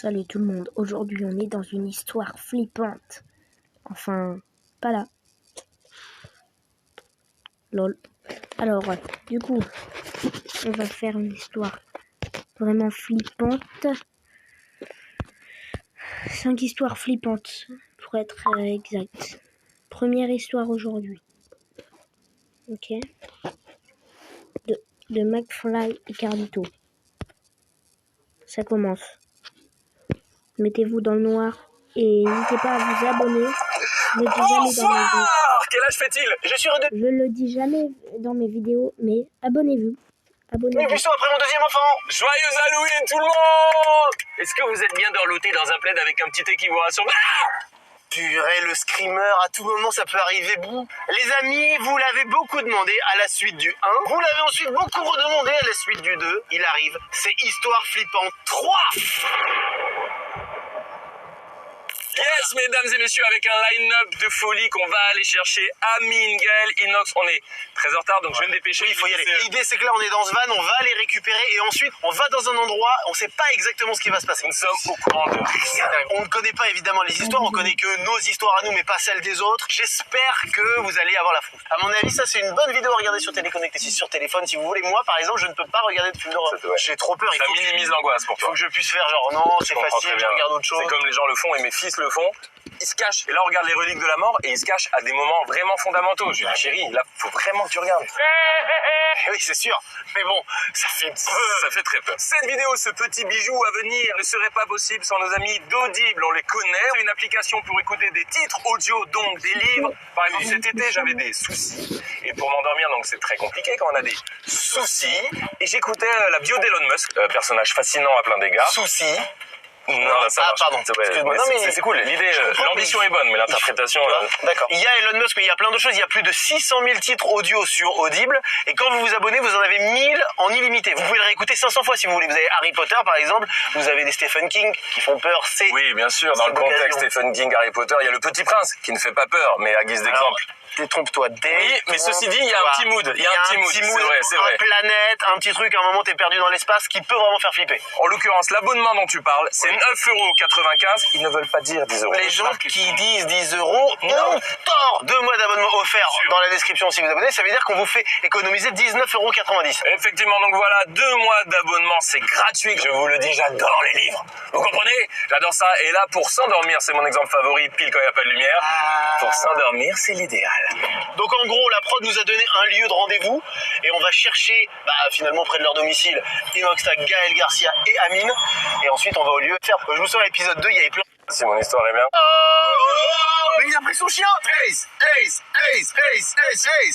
Salut tout le monde, aujourd'hui on est dans une histoire flippante. Enfin, pas là. Lol. Alors, du coup, on va faire une histoire vraiment flippante. 5 histoires flippantes, pour être exact. Première histoire aujourd'hui. Ok. De McFly et Carlito. Ça commence. Mettez-vous dans le noir et n'hésitez pas à vous abonner. Je le dis jamais dans mes vidéos. Quel âge fait-il? Je le dis jamais dans mes vidéos, mais abonnez-vous. Abonnez-vous. Puisson après mon deuxième enfant. Joyeux Halloween tout le monde. Est-ce que vous êtes bien dorloté dans un plaid avec un petit thé qui vous rassure? Purée, le screamer, à tout moment ça peut arriver. Les amis, vous l'avez beaucoup demandé à la suite du 1. Vous l'avez ensuite beaucoup redemandé à la suite du 2. Il arrive, c'est Histoire Flippante 3. Yes, mesdames et messieurs, avec un line-up de folie qu'on va aller chercher. Amine, Gaël, Inox, on est très en retard, donc je vais me dépêcher. Oui, il faut y aller. L'idée, c'est que là, on est dans ce van, on va les récupérer et ensuite, on va dans un endroit, on sait pas exactement ce qui va se passer. Nous sommes au courant de rien. On ne connaît pas évidemment les histoires, on connaît que nos histoires à nous, mais pas celles des autres. J'espère que vous allez avoir la frousse. À mon avis, ça, c'est une bonne vidéo à regarder sur Téléconnecté 6 sur téléphone. Si vous voulez, moi, par exemple, je ne peux pas regarder de film d'horreur. J'ai trop peur. Ça minimise l'angoisse pour toi. Il faut que je puisse faire genre, non, c'est facile, je regarde autre chose. C'est comme les gens le font et mes fils le font. Ils se cachent. Et là, on regarde les reliques de la mort et ils se cachent à des moments vraiment fondamentaux. Je dis, chérie, là, faut vraiment que tu regardes. Oui, c'est sûr. Mais bon, ça fait peur. Ça fait très peur. Cette vidéo, ce petit bijou à venir ne serait pas possible sans nos amis d'Audible. On les connaît. C'est une application pour écouter des titres audio, donc des livres. Par exemple, cet été, j'avais des soucis. Et pour m'endormir, donc c'est très compliqué quand on a des soucis. Et j'écoutais la bio d'Elon Musk, personnage fascinant à plein d'égards. Soucis. Non, ça marche. Pardon. C'est cool. L'idée, l'ambition est bonne, mais l'interprétation. D'accord. Il y a Elon Musk, mais il y a plein d'autres choses. Il y a plus de 600 000 titres audio sur Audible. Et quand vous vous abonnez, vous en avez 1000 en illimité. Vous pouvez le réécouter 500 fois si vous voulez. Vous avez Harry Potter, par exemple. Vous avez des Stephen King qui font peur. Oui, bien sûr. Dans le contexte Stephen King, Harry Potter, il y a le Petit Prince qui ne fait pas peur, mais à guise d'exemple. Détrompe-toi. Oui, mais ceci dit, il y a un petit mood. Il y a un petit mood. C'est vrai. Une planète, un petit truc, à un moment, t'es perdu dans l'espace qui peut vraiment faire flipper. En l'occurrence, l'abonnement dont tu parles, c'est 9,95 €. Ils ne veulent pas dire 10 €. Les gens qui disent 10 € ont tort. 2 mois d'abonnement offert dans la description si vous abonnez. Ça veut dire qu'on vous fait économiser 19,90 €. Effectivement, donc voilà, 2 mois d'abonnement, c'est gratuit. Je vous le dis, j'adore les livres. Vous comprenez? J'adore ça. Et là, pour s'endormir, c'est mon exemple favori, pile quand il n'y a pas de lumière. Pour s'endormir, c'est l'idéal. Donc en gros, la prod nous a donné un lieu de rendez-vous et on va chercher, finalement près de leur domicile, Inox, Gaël, Garcia et Amine. Et ensuite, on va au lieu faire. Je vous souviens, l'épisode 2, il y avait plein. Si mon histoire est bien. Mais il a pris son chien. Ace.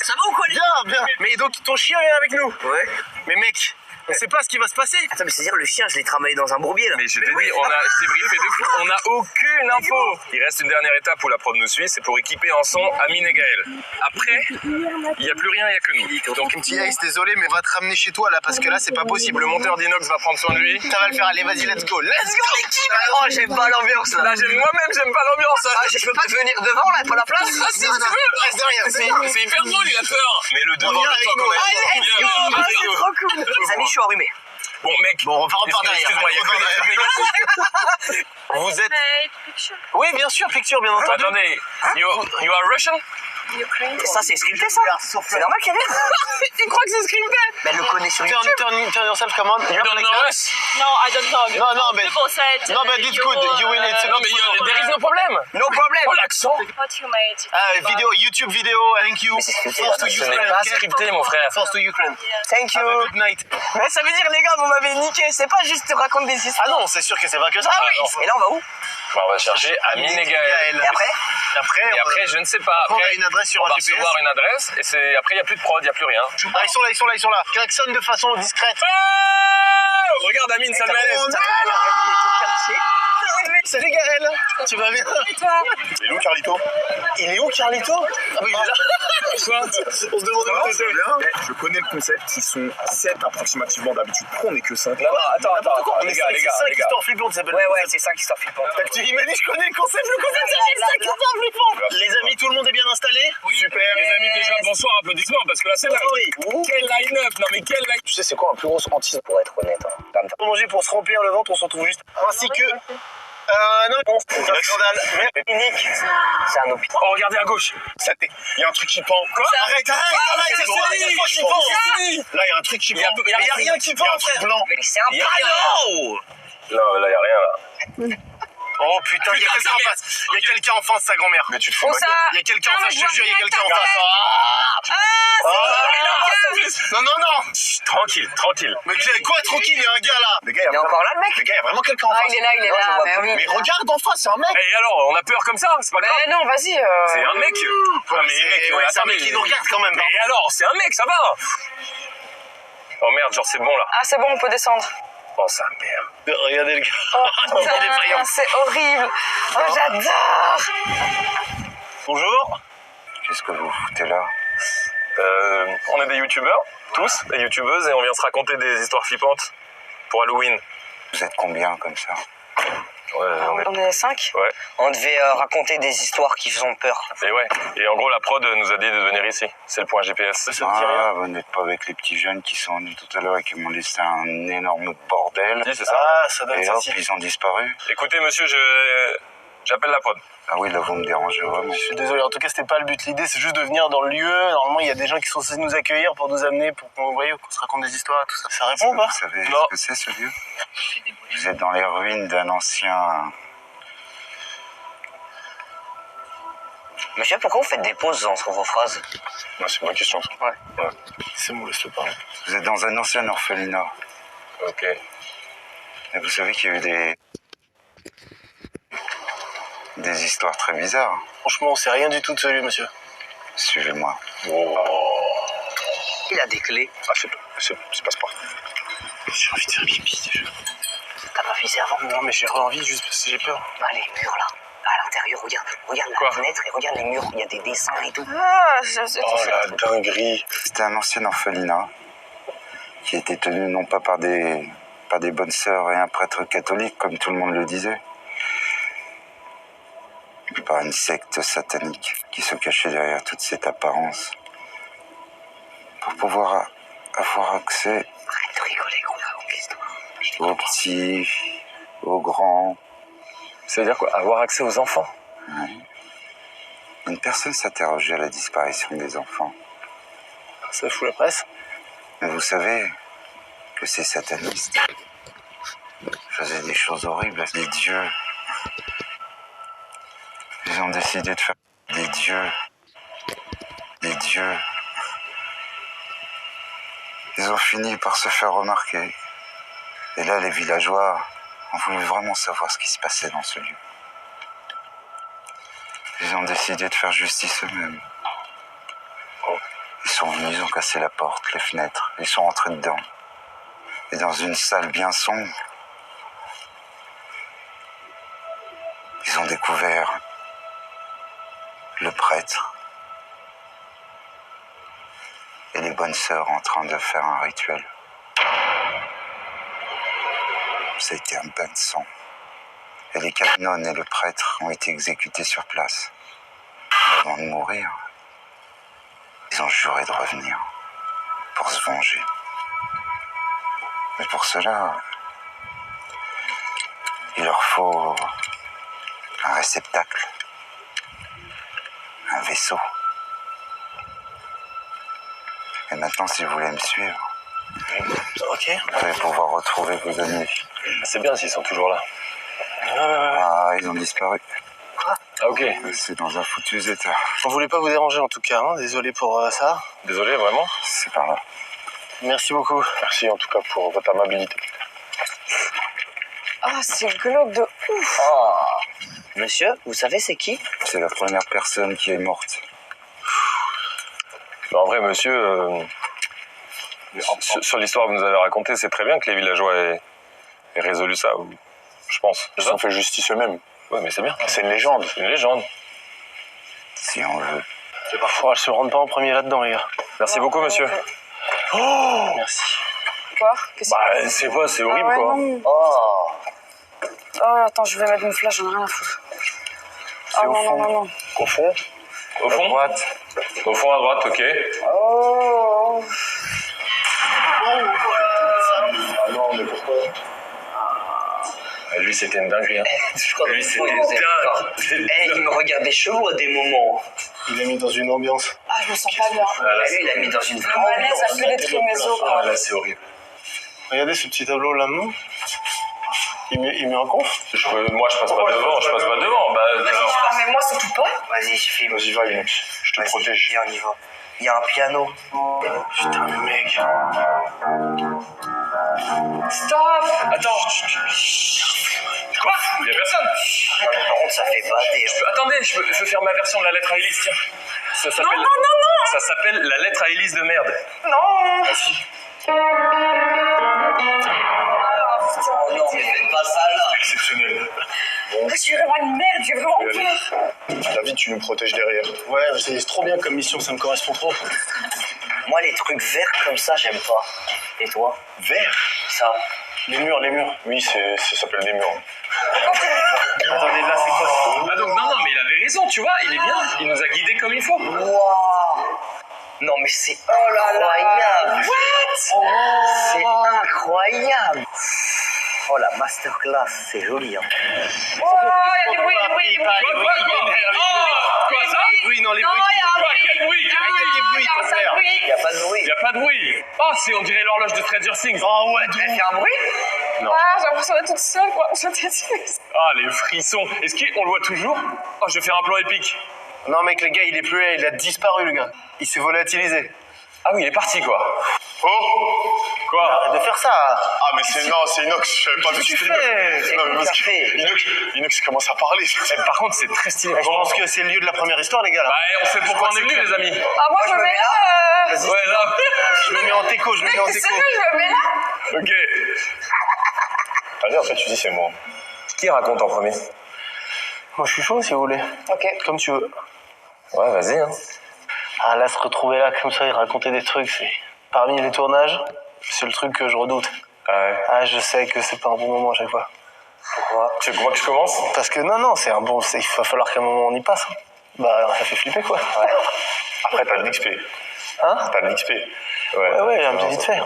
Ça va ou quoi? Bien. Mais donc ton chien est avec nous. Ouais. Mais mec, on sait pas ce qui va se passer. Attends, mais c'est-à-dire le chien, je l'ai travaillé dans un bourbier là. Mais je te dis, je t'ai briefé de fou, on n'a aucune info. Il reste une dernière étape où la prod nous suit, c'est pour équiper en son Amine et Gaël. Après, il n'y a plus rien, il n'y a que nous. Donc petit Ace, désolé, mais va te ramener chez toi là, parce que là c'est pas possible. Le monteur d'Inox va prendre soin de lui. Ça va le faire, allez, vas-y, let's go l'équipe. Oh, j'aime pas l'ambiance là. Moi-même, j'aime pas l'ambiance. Je peux pas venir devant là, pas la place. Ah si, tu veux. Reste derrière, c'est hyper drôle, il a peur. Mais le devant, le temps quand même. C'est trop cool. Les amis, je suis enrhumé. Bon mec, on repart derrière. Excuse-moi, il y a que des trucs négatifs. Vous êtes... Oui, bien sûr, picture, bien entendu. Attendez, you are Russian? Ça c'est scripté ça? C'est normal qu'elle est. Tu crois que c'est scripté? Mais elle le connaît sur YouTube. Turn yourself, come on. You don't know us? No, I don't know. No, but people said. No, but it's good. You will. No, but there is no problem. No problem. Oh l'accent. What you made? Vidéo, YouTube vidéo. Thank you. Force to Ukraine. Ce n'est pas scripté, mon frère. Force to Ukraine. Thank you. Have a good night. Mais ça veut dire les gars, vous m'avez niqué. C'est pas juste raconter des histoires. Ah non, c'est sûr que c'est pas que ça. Ah oui. Et là on va où? On va chercher Amine et Gaël. Et après, je ne sais pas. Après, on a une adresse sur un GPS. On va recevoir une adresse et après il n'y a plus de prod, il n'y a plus rien. Ils sont là. Klaxonne de façon discrète. Oh, regarde Amine, ça me malaise. Salut Gaël, tu vas bien? Et toi? Il est où Carlito? Ah oui, il est là. Quoi? On se demande où t'étais. Je connais le concept, ils sont 7 approximativement d'habitude. Pourquoi on est que 5? Non, attends, les gars. Histoire flippante, ça s'appelle. Ouais, c'est ça qui s'est flippant. Il m'a dit, je connais le concept c'est 5 histoires flippantes. Les amis, tout le monde est bien installé? Oui. Super. Les amis, déjà, bonsoir, applaudissements, parce que là, c'est là. Oui. Quel line-up? Non, mais quel line-up? Tu sais, c'est quoi un plus gros hantise pour être honnête? Pour manger, pour se remplir le ventre, on se retrouve juste. Ainsi que. Non, c'est un scandale. Mais unique. C'est un hôpital. Oh, regardez à gauche. Il y a un truc qui pend. Quoi? Arrête, c'est bon. Il y a un truc qui pend. Là, il y a un truc qui pend. Il y a rien qui pend, frère. Blanc. Mais c'est un panneau. Non, là, il y a rien, là. Oh putain, il y a quelqu'un en face. Il y a quelqu'un en face, sa grand-mère. Mais tu te fous de ma gueule. Il y a quelqu'un en face, je te jure, il y a quelqu'un en face. Non. Chut, tranquille. Mais quoi, tranquille, il y a un gars là. Il est encore là, le mec? Les gars, il y a vraiment quelqu'un en face. Il est là, mais oui. Mais regarde en face, c'est un mec. Et alors, on a peur comme ça? C'est pas grave. Mais non, vas-y. C'est un mec. Ouais, mais les mecs, c'est un mec qui nous regarde quand même. Et alors, c'est un mec, ça va. Oh merde, genre c'est bon là. Ah, c'est bon, on peut descendre. Oh, ça merde. Regardez le gars. Oh, putain, c'est horrible. Oh, j'adore. Bonjour. Qu'est-ce que vous foutez là? On est des youtubeurs, tous, des youtubeuses, et on vient se raconter des histoires flippantes pour Halloween. Vous êtes combien comme ça? Ouais, On est 5. Ouais. On devait raconter des histoires qui font peur. Et ouais. Et en gros, la prod nous a dit de venir ici. C'est le point GPS. Vous n'êtes pas avec les petits jeunes qui sont venus tout à l'heure et qui m'ont laissé un énorme bordel. Si, c'est ça. Ah, ça doit être Et ça. hop, ils ont disparu. Écoutez, monsieur, j'appelle la prod. Ah oui, là, vous me dérangez vraiment. Je suis désolé, en tout cas, c'était pas le but. L'idée, c'est juste de venir dans le lieu. Normalement, il y a des gens qui sont censés nous accueillir pour nous amener, pour qu'on se raconte des histoires et tout ça. Ça répond ou pas? Vous savez Non. ce que c'est, ce lieu? Vous êtes dans les ruines d'un ancien... Monsieur, pourquoi vous faites des pauses entre vos phrases? Ouais, c'est une bonne question. Ouais. C'est bon, laisse-le parler. Vous êtes dans un ancien orphelinat. Ok. Et vous savez qu'il y a eu des histoires très bizarres. Franchement, on sait rien du tout de ce lieu, monsieur. Suivez-moi. Il a des clés. Ah, c'est passeport. J'ai envie de faire pipi déjà. T'as pas visé avant? Non, mais j'ai envie juste parce que j'ai peur. Ah, les murs là. À l'intérieur, regarde Quoi? la fenêtre et regarde les murs. Il y a des dessins et tout. Oh la dinguerie. C'était un ancien orphelinat qui était tenu non pas par des bonnes sœurs et un prêtre catholique, comme tout le monde le disait, mais par une secte satanique qui se cachait derrière toute cette apparence pour pouvoir avoir accès Arrête de rigoler, qu'on raconte l'histoire. aux petits, aux grands. Ça veut dire quoi? Avoir accès aux enfants? Une personne s'interrogeait à la disparition des enfants. Ça fout la presse. Mais vous savez que ces satanistes faisaient des choses horribles à des dieux. Ils ont décidé de faire des dieux. Des dieux. Ils ont fini par se faire remarquer. Et là, les villageois ont voulu vraiment savoir ce qui se passait dans ce lieu. Ils ont décidé de faire justice eux-mêmes. Ils sont venus, ils ont cassé la porte, les fenêtres, ils sont rentrés dedans. Et dans une salle bien sombre, ils ont découvert le prêtre et les bonnes sœurs en train de faire un rituel. Ça a été un bain de sang. Et les quatre nonnes et le prêtre ont été exécutés sur place. Avant de mourir, ils ont juré de revenir pour se venger. Mais pour cela, il leur faut un réceptacle, un vaisseau. Et maintenant, si vous voulez me suivre, Ok. vous allez pouvoir retrouver vos amis. C'est bien s'ils sont toujours là. Ah, ils ont disparu. Ah, ok. C'est dans un foutu état. On voulait pas vous déranger en tout cas, hein. Désolé pour ça. Désolé, vraiment. C'est par là. Merci beaucoup. Merci en tout cas pour votre amabilité. Ah, c'est glauque de ouf. Monsieur, vous savez c'est qui? C'est la première personne qui est morte. Mais en vrai, monsieur, sur l'histoire que vous nous avez racontée, c'est très bien que les villageois aient résolu ça, je pense. Ils ont fait justice eux-mêmes. Ouais, mais c'est bien. C'est une légende. C'est une légende. Si on veut. C'est parfois, elles se rendent pas en premier là-dedans, les gars. Merci beaucoup, monsieur. Oh, merci. Quoi? Qu'est-ce que bah, c'est quoi? C'est horrible, ouais, quoi. non. Oh, Oh, attends, je vais mettre mon flash, j'en ai rien à foutre. C'est Oh, au non, fond. non, non, non. Au fond. Au fond? À droite. Au fond, à droite, ok. Oh. Ah non, mais pourquoi? Ah, lui, c'était une dinguerie. Hein. je crois Lui, que c'était vous êtes d'accord. dingue. Il me regardait chelou à des moments. Il l'a mis dans une ambiance. Ah, je me sens pas bien. Ah, là, Lui, il a mis dans une Le malaise, ça fait des mes os, Ah, quoi. là, c'est horrible. Regardez ce petit tableau là, non? Il met en conf. Moi, je passe pas devant, je passe pas devant. Bah, Ah, mais moi, c'est tout pas. Vas-y, je filme. Vas-y, va, Inox. Je te protège. Viens, on y va. Il y a un piano. Putain, le mec. Stop. attends. Quoi? Il y a personne. Par contre, ça fait bader. Attendez, je peux faire ma version de la lettre à Élise, tiens. Ça s'appelle... Non, non, non, non. Ça s'appelle la lettre à Élise de merde. Non. Vas-y. Oh non, mais faites pas ça là. Exceptionnel. Je suis vraiment une merde, j'ai vraiment peur. David, tu nous protèges derrière. Ouais, c'est trop bien comme mission, ça me correspond trop. Moi, les trucs verts comme ça, j'aime pas. Et toi? Vert. Ça. Les murs. Oui, ça s'appelle des murs. Attendez, là, c'est quoi ça? Ah donc, non, mais il avait raison, tu vois, il est bien. Il nous a guidés comme il faut. Waouh. Non, mais c'est incroyable. C'est incroyable. Oh, la masterclass, c'est joli. Hein. Oh, il y a du bruit, il y a du bruit, il y a du bruit. Quoi ça? Oui, non, les Non, bruits. il y a un Quoi, bruit. quel bruit? Quel bruit? Il y a un sale bruit. Il n'y a pas de bruit. Il y a pas de bruit. Oh, on dirait l'horloge de Stranger Things. Oh ouais, Elle fait un bruit? Ah, j'ai l'impression d'être toute seule, quoi. Je t'ai Ah, les frissons. Est-ce qu'on le voit toujours? Oh, je vais faire un plan épique. Non, mec, le gars, il est plus là, il a disparu, le gars. Il s'est volatilisé. Ah oui, il est parti, quoi. Oh Quoi? Arrête de faire ça. Ah mais c'est Inox, je savais pas que Qu'est-ce que tu c'était fais? Inox. Non mais parce que Café. Inox commence à parler. Eh, par contre, c'est très stylé. Je pense que c'est le lieu de la première histoire, les gars, là. Bah, on sait pourquoi on est venus, les amis. Ah, moi, je me mets là. Ouais, là. Je me mets en teco, Mais c'est vrai, je me mets là. Ok. Vas-y, en fait, tu dis c'est moi. Qui raconte en premier? Moi, je suis chaud, si vous voulez. Ok. Comme tu veux. Ouais, vas-y. Hein. Ah, là, se retrouver là, comme ça, et raconter des trucs, c'est... Parmi les tournages, c'est le truc que je redoute. Ouais. Ah, je sais que c'est pas un bon moment à chaque fois. Pourquoi? Tu veux que je commence? Parce que non, c'est un bon... Il va falloir qu'à un moment, on y passe. Bah, ça fait flipper, quoi. Ouais. Après, t'as de l'XP. Hein? T'as de l'XP. Ouais, un petit vite fait.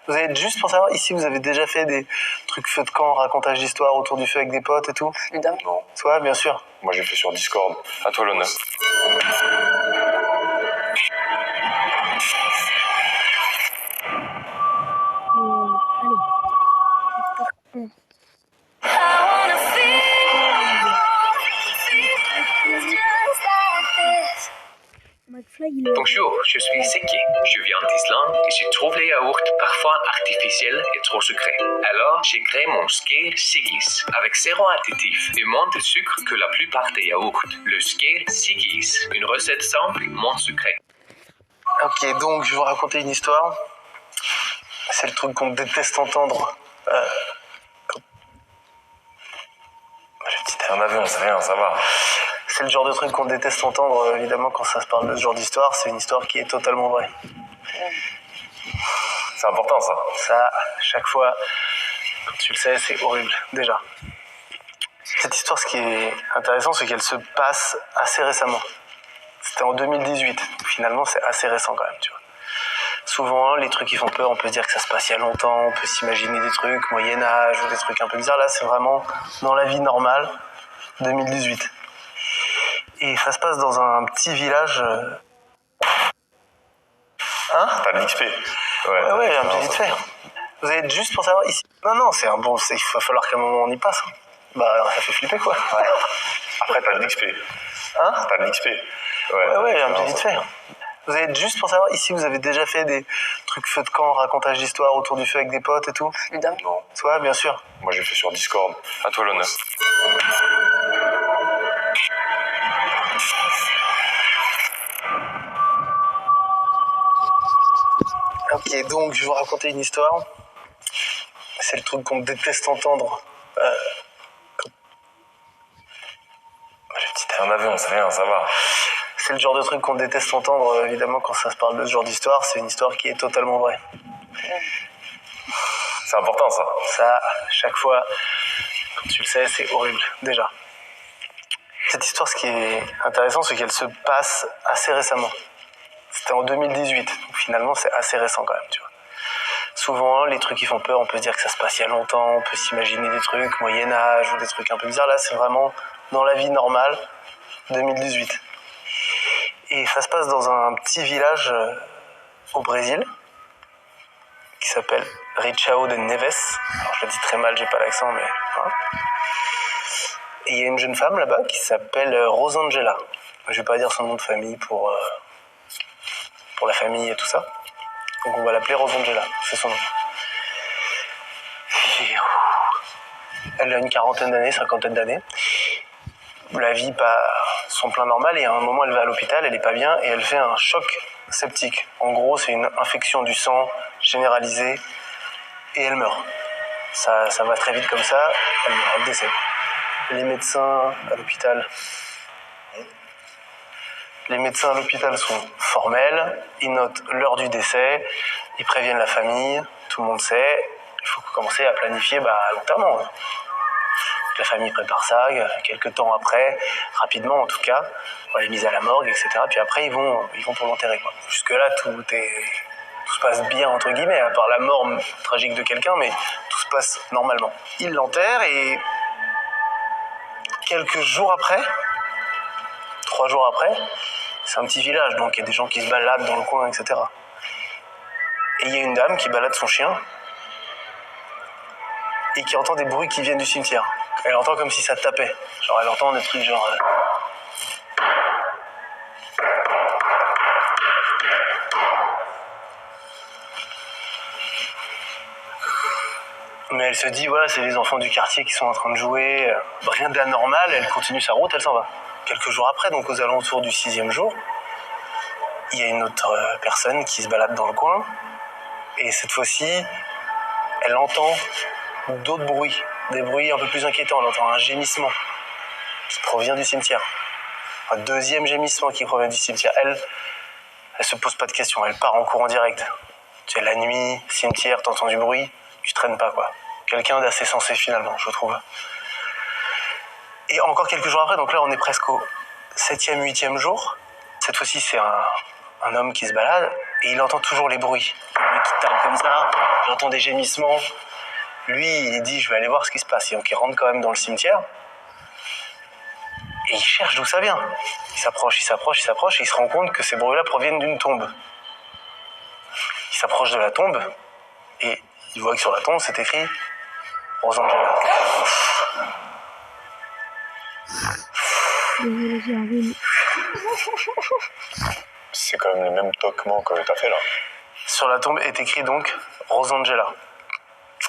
Vous avez juste pour savoir, ici, vous avez déjà fait des trucs feu de camp, racontage d'histoire autour du feu avec des potes et tout? Évidemment. Non. Toi, bien sûr. Moi, j'ai fait sur Discord. À toi l'honneur. Allez. McFly, il est... Bonjour, je suis Seki. Je viens d'Islande et je trouve les yaourts parfois artificiels et trop sucrés. Alors, j'ai créé mon Skyr Sigis avec zéro additif et moins de sucre que la plupart des yaourts. Le Skyr Sigis, une recette simple, moins sucrée. Ok, donc, je vais vous raconter une histoire. C'est le truc qu'on déteste entendre. Le petit En avion, c'est rien, ça va. C'est le genre de truc qu'on déteste entendre, évidemment, quand ça se parle de ce genre d'histoire. C'est une histoire qui est totalement vraie. C'est important, ça. Ça, chaque fois, quand tu le sais, c'est horrible, déjà. Cette histoire, ce qui est intéressant, c'est qu'elle se passe assez récemment. C'était en 2018. Finalement, c'est assez récent quand même, tu vois. Souvent, les trucs qui font peur, on peut se dire que ça se passe il y a longtemps, on peut s'imaginer des trucs Moyen-Âge ou des trucs un peu bizarres. Là, c'est vraiment dans la vie normale, 2018. Et ça se passe dans un petit village... Hein? T'as de l'XP. Ouais, un petit vite fait. Vous avez juste pour savoir, ici... Non, c'est un bon... Il va falloir qu'à un moment, on y passe. Bah, ça fait flipper, quoi. Ouais. Après, t'as de l'XP. Hein? T'as de l'XP. Ouais, un petit vite fait. Vous avez juste pour savoir, ici, vous avez déjà fait des trucs feu de camp, racontage d'histoire autour du feu avec des potes et tout? Évidemment. Non. Toi, bien sûr. Moi, j'ai fait sur Discord. À toi l'honneur. Ok, donc, je vais vous raconter une histoire. C'est le truc qu'on déteste entendre. En avion, c'est rien, ça va. C'est le genre de truc qu'on déteste entendre, évidemment, quand ça se parle de ce genre d'histoire. C'est une histoire qui est totalement vraie. C'est important, ça. Ça, chaque fois, quand tu le sais, c'est horrible, déjà. Cette histoire, ce qui est intéressant, c'est qu'elle se passe assez récemment. C'était en 2018, donc finalement, c'est assez récent quand même, tu vois. Souvent, les trucs qui font peur, on peut se dire que ça se passe il y a longtemps, on peut s'imaginer des trucs Moyen-Âge ou des trucs un peu bizarres. Là, c'est vraiment dans la vie normale, 2018. Et ça se passe dans un petit village au Brésil, qui s'appelle Riachão de Neves. Alors, je le dis très mal, j'ai pas l'accent, mais... Hein. Et il y a une jeune femme là-bas qui s'appelle Rosângela. Je vais pas dire son nom de famille pour la famille et tout ça. Donc on va l'appeler Rosângela, c'est son nom. Et, elle a une quarantaine d'années, 50aine d'années. La vie pas son plein normal et à un moment elle va à l'hôpital, elle est pas bien et elle fait un choc septique. En gros, c'est une infection du sang généralisée et elle meurt. Ça va très vite comme ça, elle meurt, elle décède. Les médecins à l'hôpital sont formels, ils notent l'heure du décès, ils préviennent la famille, tout le monde sait, il faut commencer à planifier l'enterrement. La famille prépare ça, quelques temps après, rapidement en tout cas, elle est mise à la morgue, etc. Puis après ils vont pour l'enterrer, quoi. Jusque-là tout se passe bien entre guillemets, à part la mort tragique de quelqu'un, mais tout se passe normalement. Ils l'enterrent et quelques jours après, 3 jours après, c'est un petit village, donc il y a des gens qui se baladent dans le coin, etc. Et il y a une dame qui balade son chien et qui entend des bruits qui viennent du cimetière. Elle entend comme si ça tapait. Genre elle entend des trucs genre... Mais elle se dit, voilà, c'est les enfants du quartier qui sont en train de jouer. Rien d'anormal, elle continue sa route, elle s'en va. Quelques jours après, donc aux alentours du 6e jour, il y a une autre personne qui se balade dans le coin. Et cette fois-ci, elle entend d'autres bruits. Des bruits un peu plus inquiétants. Elle entend un gémissement qui provient du cimetière. Un deuxième gémissement qui provient du cimetière. Elle se pose pas de questions. Elle part en courant direct. Tu sais, la nuit, cimetière, t'entends du bruit, tu traînes pas, quoi. Quelqu'un d'assez sensé, finalement, je trouve. Et encore quelques jours après, donc là, on est presque au 7e, 8e jour. Cette fois-ci, c'est un homme qui se balade et il entend toujours les bruits. Lui qui tape comme ça, j'entends des gémissements. Lui, il dit, je vais aller voir ce qui se passe. Et donc, il rentre quand même dans le cimetière. Et il cherche d'où ça vient. Il s'approche, et il se rend compte que ces bruits-là proviennent d'une tombe. Il s'approche de la tombe, et il voit que sur la tombe, c'est écrit Rosângela. Désolé, j'ai un rhume. C'est quand même le même toquement que t'as fait là. Sur la tombe est écrit donc Rosângela.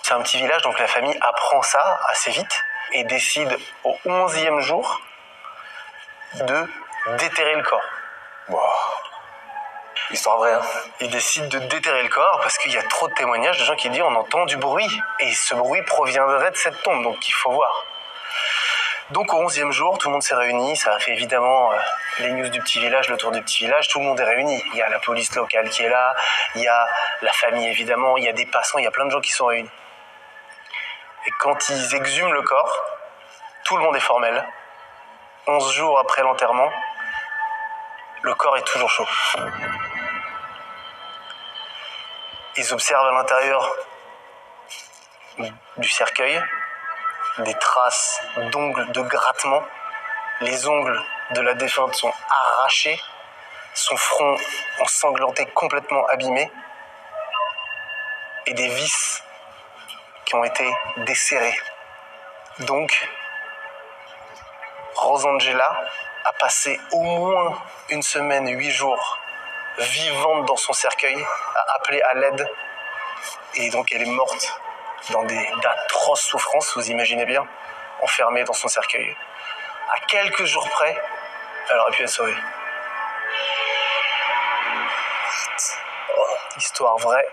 C'est un petit village, donc la famille apprend ça assez vite et décide au 11e jour de déterrer le corps. Wow. Histoire vraie, hein. Ils décident de déterrer le corps parce qu'il y a trop de témoignages de gens qui disent on entend du bruit et ce bruit proviendrait de cette tombe, donc il faut voir. Donc au 11e jour, tout le monde s'est réuni, ça a fait évidemment les news du petit village, le tour du petit village, tout le monde est réuni. Il y a la police locale qui est là, il y a la famille évidemment, il y a des passants, il y a plein de gens qui sont réunis. Et quand ils exhument le corps, tout le monde est formel. 11 jours après l'enterrement, le corps est toujours chaud. Ils observent à l'intérieur du cercueil des traces d'ongles de grattement. Les ongles de la défunte sont arrachés, son front ensanglanté, complètement abîmé, et des vis qui ont été desserrées. Donc, Rosângela a passé au moins 1 semaine, 8 jours, vivante dans son cercueil, a appelé à l'aide, et donc elle est morte dans d'atroces souffrances, vous imaginez bien, enfermée dans son cercueil. À quelques jours près, elle aurait pu être sauvée. Histoire vraie.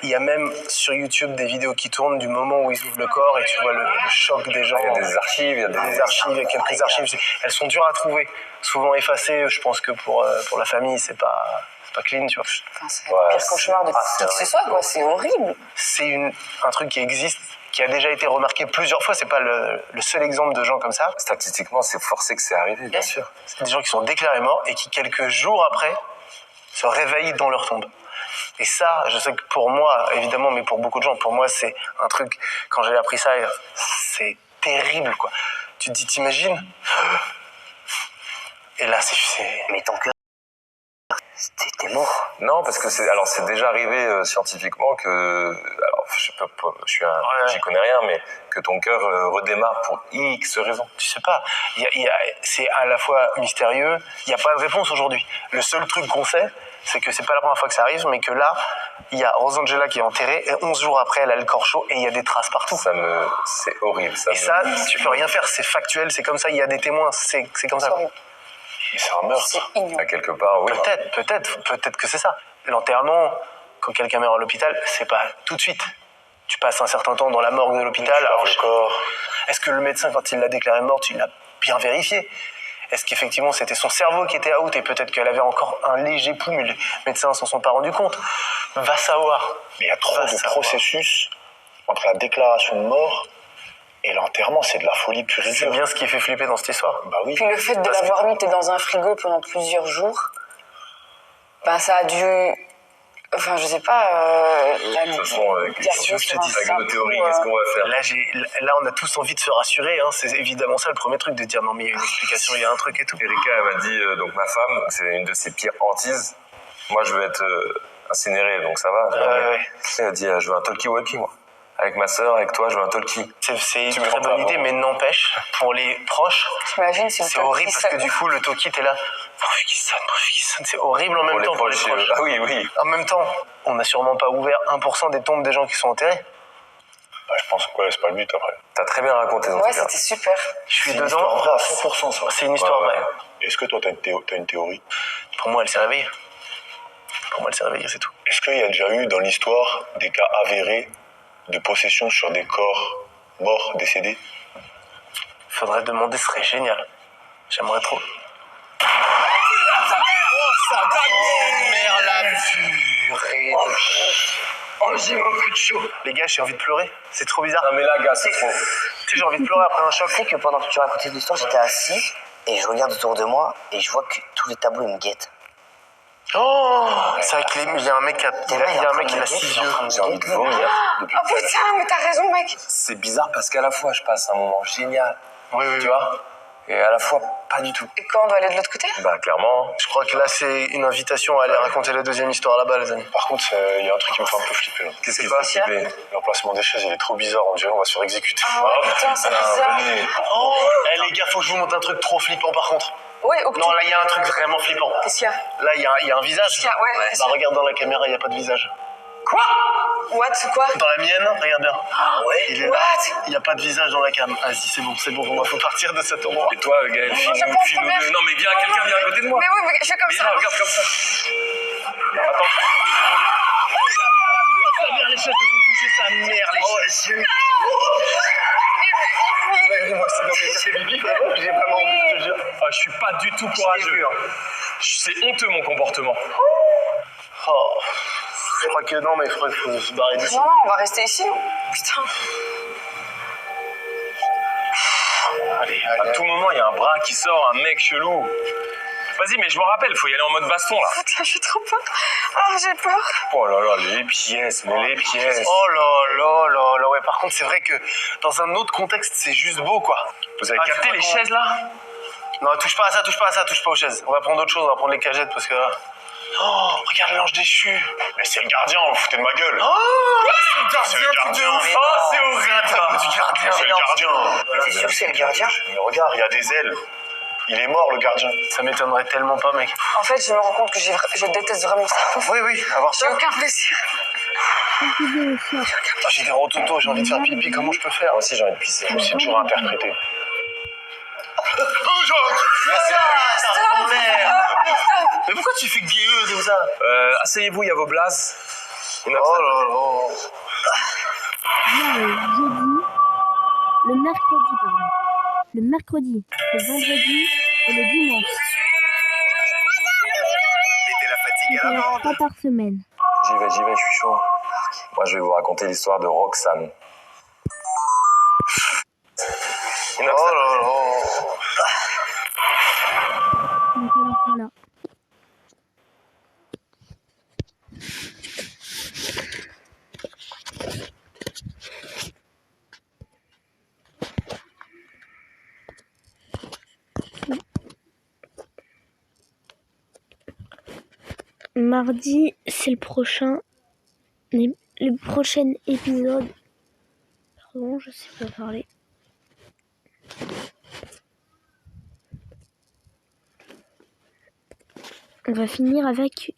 Il y a même sur YouTube des vidéos qui tournent du moment où ils ouvrent le corps et tu vois le choc des gens. Il y a des archives, il y a Des archives, il y a quelques archives. Elles sont dures à trouver, souvent effacées. Je pense que pour la famille, c'est pas clean, tu vois. Enfin, c'est le pire cauchemar de qui que ce soit, quoi. C'est horrible. C'est un truc qui existe, qui a déjà été remarqué plusieurs fois. C'est pas le seul exemple de gens comme ça. Statistiquement, c'est forcé que c'est arrivé, bien sûr. C'est des gens qui sont déclarés morts et qui, quelques jours après, se réveillent dans leur tombe. Et ça, je sais que pour moi, évidemment, mais pour beaucoup de gens, pour moi, c'est un truc, quand j'ai appris ça, c'est terrible, quoi. Tu te dis, t'imagines? Et là, c'est... Mais ton cœur, t'es mort. Non, parce que c'est déjà arrivé scientifiquement que, alors j'y connais rien, mais que ton cœur redémarre pour X raisons. Tu sais pas, c'est à la fois mystérieux, il n'y a pas de réponse aujourd'hui. Le seul truc qu'on sait, c'est que c'est pas la première fois que ça arrive, mais que là, il y a Rosangela qui est enterrée, et 11 jours après, elle a le corps chaud, et il y a des traces partout. C'est horrible. Ça, tu peux rien faire, c'est factuel, c'est comme ça, il y a des témoins, c'est comme ça. Mais c'est un meurtre. C'est ignoble. À quelque part, oui. Peut-être que c'est ça. L'enterrement, quand quelqu'un meurt à l'hôpital, c'est pas tout de suite. Tu passes un certain temps dans la morgue de l'hôpital. Alors, le corps. Est-ce que le médecin, quand il l'a déclarée morte, il l'a bien vérifié? Est-ce qu'effectivement c'était son cerveau qui était out et peut-être qu'elle avait encore un léger pouls, mais les médecins s'en sont pas rendus compte? Va savoir. Mais il y a trop de processus entre la déclaration de mort et l'enterrement, c'est de la folie pure et C'est dure. bien ce qui fait flipper dans cette histoire. Bah oui. Puis le fait de l'avoir mis dans un frigo pendant plusieurs jours, ben ça a dû... Enfin, je sais pas... De toute façon, si je te dis avec nos théories, qu'est-ce qu'on va faire? Là, on a tous envie de se rassurer. Hein. C'est évidemment ça le premier truc, de dire non mais il y a une explication, il y a un truc et tout. Erika, elle m'a dit, donc ma femme, c'est une de ses pires hantises. Moi, je veux être incinéré, donc ça va. Ouais. Elle a dit, je veux un talkie-walkie, moi. Avec ma sœur, avec toi, je veux un talkie. C'est une très bonne idée, mais n'empêche, pour les proches, T'imagines, c'est horrible parce que du coup, le talkie, t'es là. Pourvu qu'il sonne, c'est horrible en même temps pour les proches. Ah oui. En même temps, on n'a sûrement pas ouvert 1% des tombes des gens qui sont enterrés. Bah, je pense que c'est pas le but après. T'as très bien raconté, en Ouais, tout cas. c'était super. Je suis C'est dedans. une histoire vraie à 100%, ça. C'est une histoire vraie. Est-ce que toi, t'as une théorie? Pour moi, elle s'est réveillée. C'est tout. Est-ce qu'il y a déjà eu dans l'histoire des cas avérés de possession sur des corps morts, décédés? Faudrait demander, ce serait génial. J'aimerais trop. Oh, j'ai mon coup de chaud. Les gars, j'ai envie de pleurer. C'est trop bizarre. Non mais là, gars, c'est trop. Tu sais, j'ai envie de pleurer après un choc. Tu sais que pendant que tu racontais l'histoire, j'étais assis et je regarde autour de moi et je vois que tous les tableaux ils me guettent. Oh, c'est vrai qu'il y a un mec qui a 6 yeux. J'ai envie de vomir. Oh putain, mais t'as raison, mec. C'est bizarre parce qu'à la fois, je passe un moment génial, Oui. tu vois, et à la fois, pas du tout. Et quand on doit aller de l'autre côté? Bah, clairement. Je crois que là, c'est une invitation à aller raconter la deuxième histoire là-bas, les amis. Par contre, il y a un truc qui me fait un peu flipper. Là. Qu'est-ce qui pas se passe? L'emplacement des chaises, il est trop bizarre. On dirait qu'on va se faire exécuter. Ah ouais, putain, c'est bizarre. Oh, les gars, faut que je vous montre un truc trop flippant par contre. Ouais, ok. Non, là, il y a un truc vraiment flippant. Qu'est-ce qu'il y a? Là, il y a un visage. Qu'est-ce qu'il y a? Ouais. Bah, regarde dans la caméra, il n'y a pas de visage. Quoi? What? Quoi? Dans la mienne, regarde bien. Il est là. What? Il n'y a pas de visage dans la cam. Vas-y, c'est bon, pour moi, faut partir de cet endroit. Et toi, Gaël, je file-nous pense file-nous pas deux. Non, mais viens, quelqu'un vient à côté de moi. Mais oui, mais je fais comme Viens, ça. regarde comme ça. Attends. Sa mère, les chaises se sont bougées, sa mère, les chaises. Moi, c'est bibi, vraiment, j'ai vraiment envie, je te jure. Ah, je suis pas du tout courageux. C'est honteux mon comportement. Oh, je crois que non, mais il faut se barrer d'ici. Non, on va rester ici. Putain. Allez. À tout moment, il y a un bras qui sort, un mec chelou. Vas-y, mais je me rappelle, faut y aller en mode baston là. Putain, j'ai trop peur. Ah, j'ai peur. Oh là là, les pièces, mais les pièces. Oh là, ouais, par contre, c'est vrai que dans un autre contexte, c'est juste beau, quoi. Vous avez Ah, capté tu les crois qu'on- chaises là? Non, touche pas à ça, touche pas aux chaises. On va prendre autre chose, on va prendre les cagettes, parce que là... Oh, regarde l'ange déchu. Mais c'est le gardien, vous foutez de ma gueule. Oh, C'est le gardien. Oh, c'est horrible ça. du gardien. C'est le gardien. T'es sûr que c'est le gardien? Mais regarde, il y a des ailes. Il est mort, le gardien. Ça m'étonnerait tellement pas, mec. En fait, je me rends compte que je déteste vraiment ça. Oui, avoir J'ai ça. aucun plaisir. Ah, j'ai des rototos, j'ai envie de faire pipi, comment je peux faire? Moi aussi, j'ai envie de pisser. C'est dur à interpréter. Mais pourquoi tu fais guéeux comme ça? Asseyez-vous, il y a vos blases. Oh là là. Bien le mercredi, le vendredi et le dimanche. Mettez la fatigue à Donc, l'amende. 3 par semaine. J'y vais, je suis chaud. Moi, je vais vous raconter l'histoire de Roxane. Inox, Oh là là. Donc alors voilà. Mardi, c'est le prochain épisode. Pardon, je sais pas parler. On va finir avec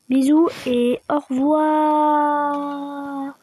bisous et au revoir.